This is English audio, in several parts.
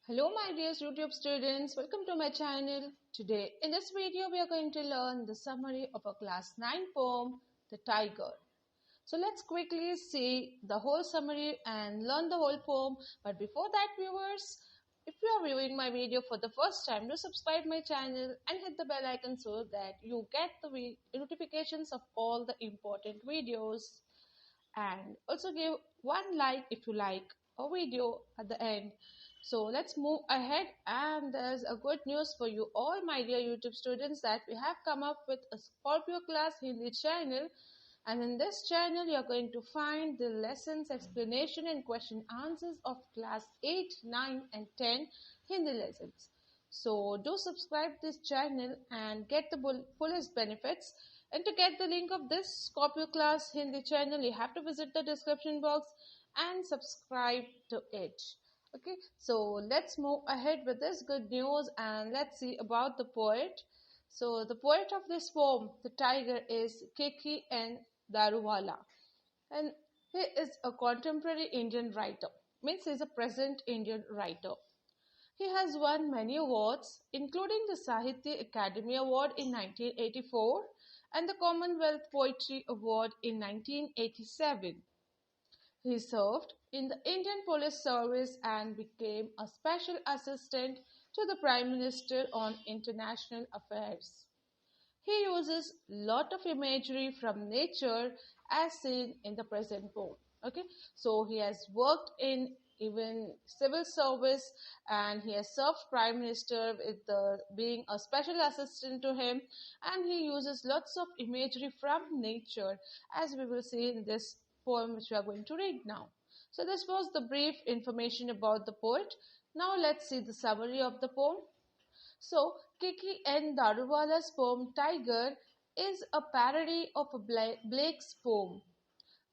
Hello my dear YouTube students, welcome to my channel. Today in this video we are going to learn the summary of a class 9 poem, The Tiger. So let's quickly see the whole summary and learn the whole poem. But before that viewers, if you are viewing my video for the first time, do subscribe my channel and hit the bell icon so that you get the notifications of all the important videos. And also give one like if you like a video at the end. So let's move ahead, and there's a good news for you all my dear YouTube students that we have come up with a Scorpio class Hindi channel, and in this channel you are going to find the lessons, explanation and question answers of class 8, 9 and 10 Hindi lessons. So do subscribe this channel and get the fullest benefits. And to get the link of this Scorpio class Hindi channel, you have to visit the description box and subscribe to it. Okay, so let's move ahead with this good news and let's see about the poet. So the poet of this poem, The Tiger, is KSEEB Daruwala, and he is a contemporary Indian writer. Means he is a present Indian writer. He has won many awards, including the Sahitya Academy Award in 1984 and the Commonwealth Poetry Award in 1987. He served in the Indian Police Service and became a special assistant to the Prime Minister on international affairs. He uses lot of imagery from nature as seen in the present poem. Okay, so he has worked in even civil service and he has served Prime Minister with being a special assistant to him, and he uses lots of imagery from nature as we will see in this poem which we are going to read now. So this was the brief information about the poet. Now let's see the summary of the poem. So, KSEEB Daruwala's poem Tiger is a parody of Blake's poem,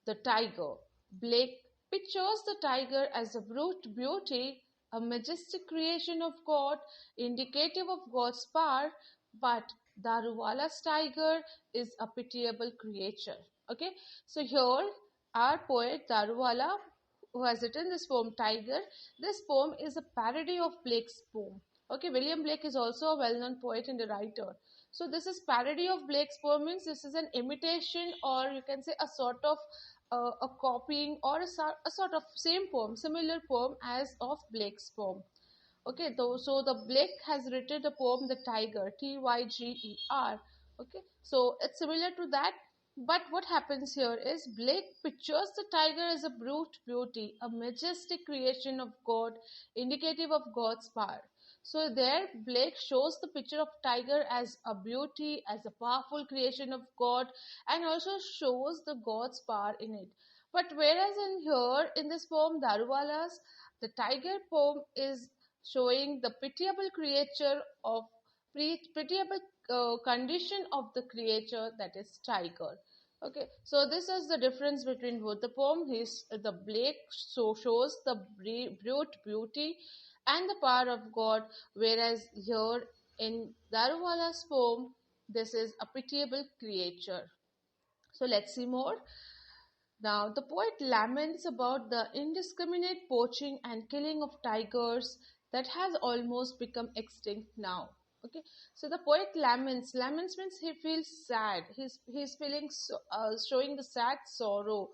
The Tiger. Blake pictures the tiger as a brute beauty, a majestic creation of God, indicative of God's power, but Daruwala's tiger is a pitiable creature. Okay, so here our poet Daruwala, who has written this poem Tiger, this poem is a parody of Blake's poem. Okay, William Blake is also a well-known poet and a writer. So this is parody of Blake's poem, means this is an imitation, or you can say a sort of a copying or a sort of same poem, similar poem as of Blake's poem. Okay, so the Blake has written the poem The Tiger, Tyger. Okay, so it's similar to that. But what happens here is Blake pictures the tiger as a brute beauty, a majestic creation of God, indicative of God's power. So there Blake shows the picture of tiger as a beauty, as a powerful creation of God, and also shows the God's power in it. But whereas in here in this poem Daruwala's, the tiger poem is showing the pitiable creature of pitiable condition of the creature, that is tiger. Okay, so this is the difference between both the poem. The Blake shows the brute beauty and the power of God, whereas here in Daruwala's poem this is a pitiable creature. So let's see more. Now, the poet laments about the indiscriminate poaching and killing of tigers that has almost become extinct now. Okay, so the poet laments means he feels sad. He's feeling showing the sad sorrow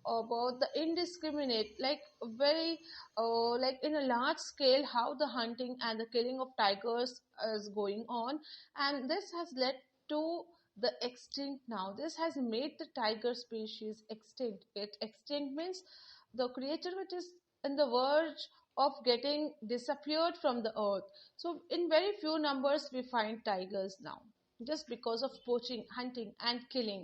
about the indiscriminate, like very like in a large scale, how the hunting and the killing of tigers is going on, and this has led to the extinct now. This has made the tiger species extinct. It extinct means the creature which is in the verge of getting disappeared from the earth. So in very few numbers we find tigers now, just because of poaching, hunting and killing.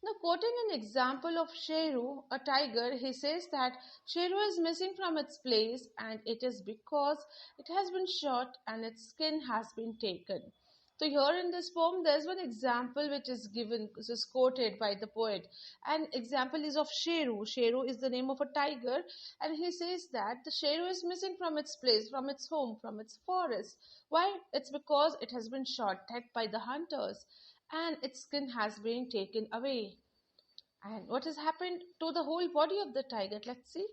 Now, quoting an example of Sheru, a tiger, he says that Sheru is missing from its place, and it is because it has been shot and its skin has been taken. So here in this poem, there's one example which is given, which is quoted by the poet. An example is of Sheru. Sheru is the name of a tiger, and he says that the Sheru is missing from its place, from its home, from its forest. Why? It's because it has been shot dead by the hunters, and its skin has been taken away. And what has happened to the whole body of the tiger? Let's see.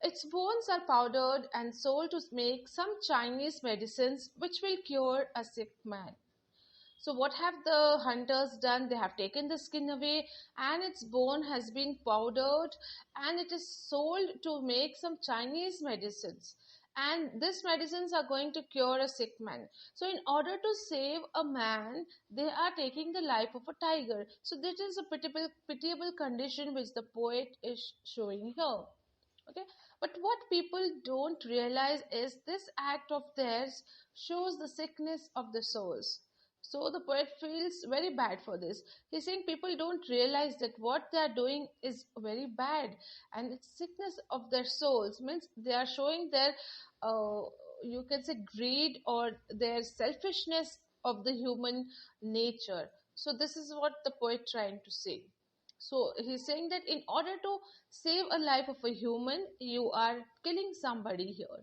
Its bones are powdered and sold to make some Chinese medicines which will cure a sick man. So what have the hunters done? They have taken the skin away and its bone has been powdered and it is sold to make some Chinese medicines. And these medicines are going to cure a sick man. So in order to save a man, they are taking the life of a tiger. So this is a pitiable condition which the poet is showing here. Okay, but what people don't realize is this act of theirs shows the sickness of the souls. So the poet feels very bad for this. He's saying people don't realize that what they are doing is very bad, and it's sickness of their souls. Means they are showing their uh, you can say greed or their selfishness of the human nature. So this is what the poet trying to say. So he's saying that in order to save a life of a human, you are killing somebody here.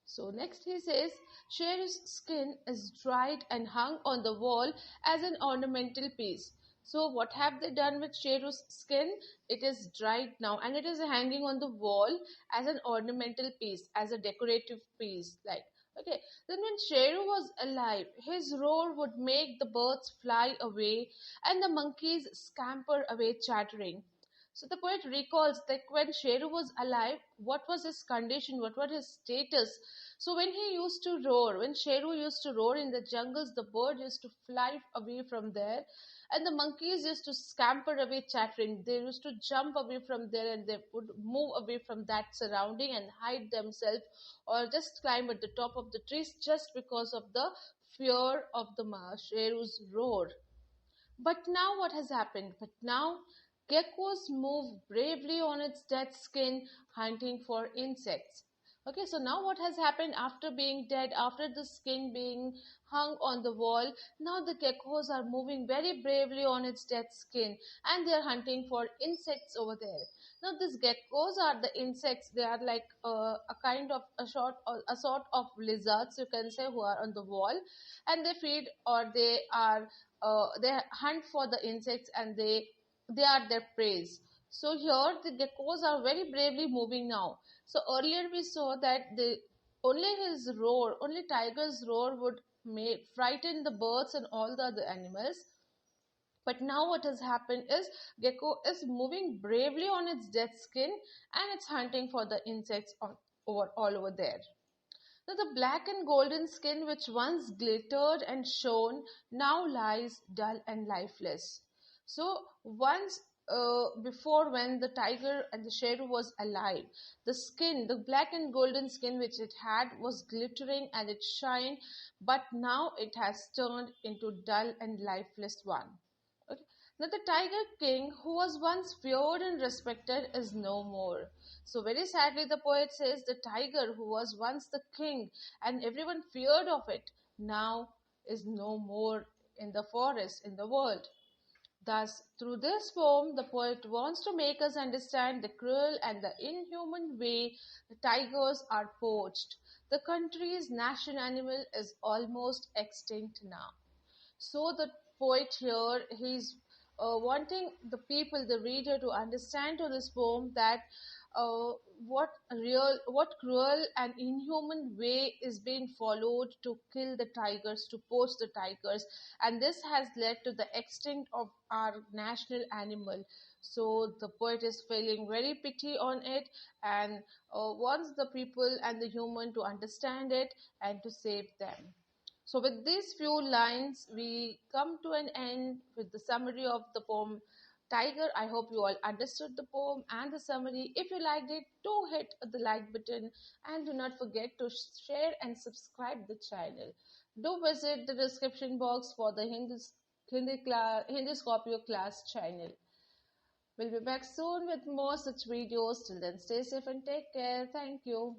So next he says, Sher's skin is dried and hung on the wall as an ornamental piece. So what have they done with Sher's skin? It is dried now and it is hanging on the wall as an ornamental piece, as a decorative piece. Like, okay. Then when Sheru was alive, his roar would make the birds fly away and the monkeys scamper away chattering. So the poet recalls that when Sheru was alive, what was his condition, what was his status. So when he used to roar, when Sheru used to roar in the jungles, the bird used to fly away from there and the monkeys used to scamper away chattering. They used to jump away from there and they would move away from that surrounding and hide themselves or just climb at the top of the trees just because of the fear of the Sheru's roar. But now what has happened? But now geckos move bravely on its dead skin hunting for insects. Okay, so now what has happened after being dead, after the skin being hung on the wall, now the geckos are moving very bravely on its dead skin and they are hunting for insects over there. Now these geckos are the insects, they are like a kind of a sort of lizards you can say who are on the wall and they feed or they hunt for the insects and they are their prey. So here the geckos are very bravely moving now. So earlier we saw that the only tiger's roar would make frighten the birds and all the other animals. But now what has happened is gecko is moving bravely on its dead skin and it's hunting for the insects all over there. Now the black and golden skin which once glittered and shone now lies dull and lifeless. So once before when the tiger and the sheru was alive, the skin, the black and golden skin which it had was glittering and it shined, but now it has turned into dull and lifeless one. Okay. Now the Tiger King, who was once feared and respected, is no more. So very sadly, the poet says the tiger, who was once the king and everyone feared of it, now is no more in the forest, in the world. Thus, through this poem, the poet wants to make us understand the cruel and the inhuman way the tigers are poached. The country's national animal is almost extinct now. So the poet here, he's wanting the people, the reader, to understand to this poem that uh, what cruel and inhuman way is being followed to kill the tigers, to poach the tigers, and this has led to the extinct of our national animal. So the poet is feeling very pity on it and wants the people and the human to understand it and to save them. So with these few lines, we come to an end with the summary of the poem Tiger. I hope you all understood the poem and the summary. If you liked it, do hit the like button and do not forget to share and subscribe the channel. Do visit the description box for the Hindi Scorpio class channel. We'll be back soon with more such videos. Till then, stay safe and take care. Thank you.